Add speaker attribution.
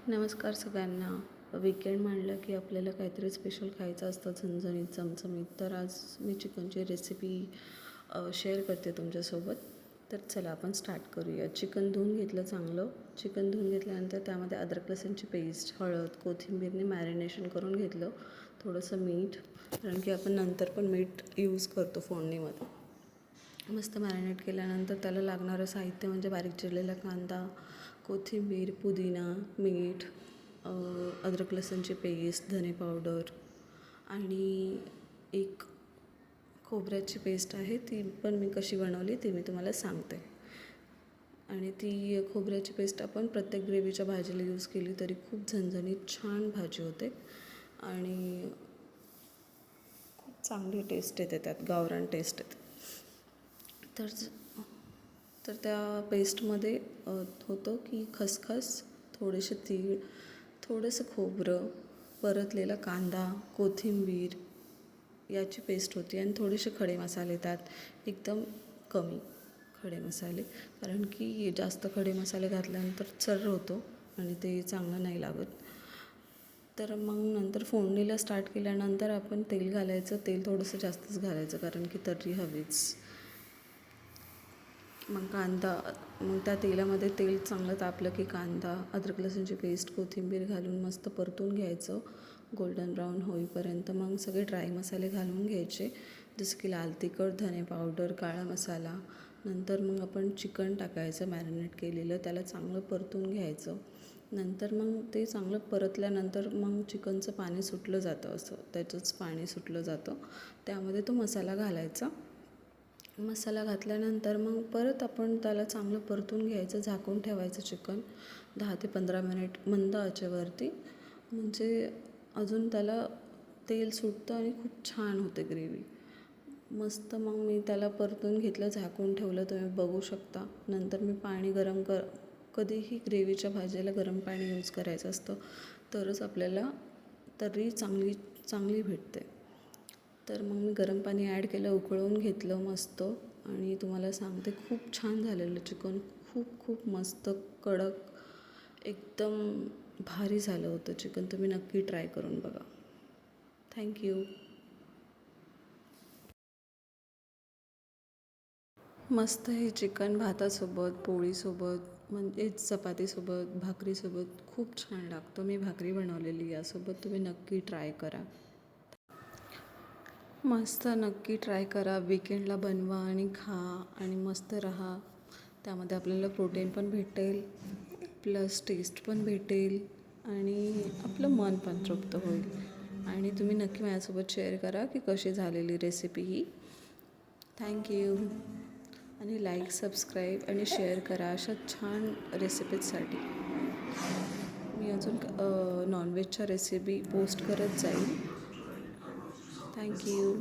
Speaker 1: नमस्कार सगळ्यांना. वीकेंड म्हणलं की आपल्याला काहीतरी स्पेशल खायचं असतं, झणझणीत, चमचमीत. तर आज मी चिकनची रेसिपी शेअर करते तुमच्यासोबत. तर चला आपण स्टार्ट करूया. चिकन धुवून घेतलं चांगलं. चिकन धुवून घेतल्यानंतर त्यामध्ये अद्रक लसूणची पेस्ट, हळद, कोथिंबीरने मॅरिनेशन करून घेतलं. थोडंसं मीठ, कारण की आपण नंतर पण मीठ यूज करतो फोडणीमध्ये. मस्त मॅरिनेट केल्यानंतर त्याला लागणारं साहित्य म्हणजे बारीक चिरलेला कांदा, कोथिंबीर, पुदिना, मीठ, अद्रक लसूणची पेस्ट, धने पावडर आणि एक खोबऱ्याची पेस्ट आहे. ती पण मी कशी बनवली ते मी तुम्हाला सांगते. आणि ती खोबऱ्याची पेस्ट आपण प्रत्येक ग्रेव्हीच्या भाजीला यूज केली तरी खूप झणझणीत छान भाजी होते आणि खूप चांगली टेस्ट येते, त्यात गावरान टेस्ट येते. तर त्या पेस्टमध्ये होतं की खसखस, थोडेसे तीळ, थोडंसं खोबरं, परतलेला कांदा, कोथिंबीर याची पेस्ट होती आणि थोडेसे खडे मसाले, त्यात एकदम कमी खडे मसाले, कारण की जास्त खडे मसाले घातल्यानंतर चर्र होतो आणि ते चांगलं नाही लागत. तर मग नंतर फोडणीला स्टार्ट केल्यानंतर आपण तेल घालायचं. तेल थोडंसं जास्तच घालायचं कारण की तर्री हवीच. मग त्या तेलामध्ये तेल चांगलं तापलं की कांदा, अद्रक लसूणची पेस्ट, कोथिंबीर घालून मस्त परतून घ्यायचं गोल्डन ब्राऊन होईपर्यंत. मग सगळे ड्राय मसाले घालून घ्यायचे, जसं की लाल तिखट, धने पावडर, काळा मसाला. नंतर मग आपण चिकन टाकायचं मॅरिनेट केलेलं, त्याला चांगलं परतून घ्यायचं. नंतर मग ते चांगलं परतल्यानंतर मग चिकनचं पाणी सुटलं जातं, असं त्याचंच पाणी सुटलं जातं. त्यामध्ये तो मसाला घालायचा. मसाला घातल्यानंतर मग परत आपण त्याला चांगलं परतून घ्यायचं, झाकून ठेवायचं चिकन 10 ते 15 मिनिट मंद आचेवरती. म्हणजे अजून त्याला तेल सुटतं आणि खूप छान होते ग्रेव्ही मस्त. मग मी त्याला परतून घेतलं, झाकून ठेवलं, तुम्ही बघू शकता. नंतर मी पाणी कधीही ग्रेव्हीच्या भाजीला गरम पाणी यूज करायचं असतं, तरच आपल्याला तर्री चांगली भेटते. तर मग मी गरम पाणी ॲड केलं, उकळवून घेतलं मस्त. आणि तुम्हाला सांगते खूप छान झालेलं चिकन, खूप मस्त कडक, एकदम भारी झालं होतं चिकन. तुम्ही नक्की ट्राय करून बघा. थँक्यू. मस्त हे चिकन भातासोबत, पोळीसोबत, म्हणजेच चपातीसोबत, भाकरीसोबत खूप छान लागतं. मी भाकरी बनवलेली यासोबत. तुम्ही नक्की ट्राय करा. मस्त नक्की ट्राय करा. वीकेंडला बनवा आणि खा आणि मस्त राहा. त्यामध्ये आपल्याला प्रोटीन पण भेटेल, प्लस टेस्ट पण भेटेल आणि आपलं मन पण तृप्त होईल. आणि तुम्ही नक्की माझ्यासोबत शेअर करा की कशी झालेली रेसिपी ही. थँक्यू. आणि लाईक, सबस्क्राईब आणि शेअर करा अशा छान रेसिपीजसाठी. मी अजून नॉनव्हेजच्या रेसिपी पोस्ट करत जाईल. थँक्यू.